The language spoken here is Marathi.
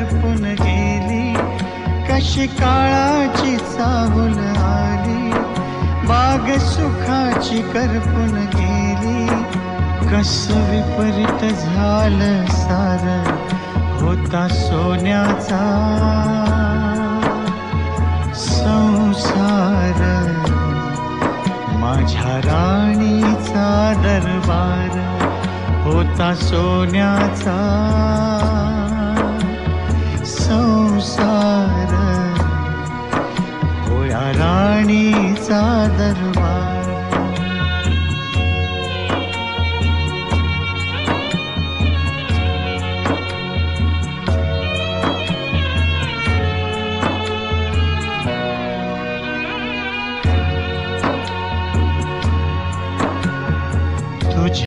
करपून गेली, कशी काळाची चाहुल आली, बाग सुखाची करपून गेली, कसं विपरीत झालं सार, होता सोन्याचा संसार, माझ्या राणीचा दरबार, होता सोन्याचा संसार, होया राणीचा दरबार.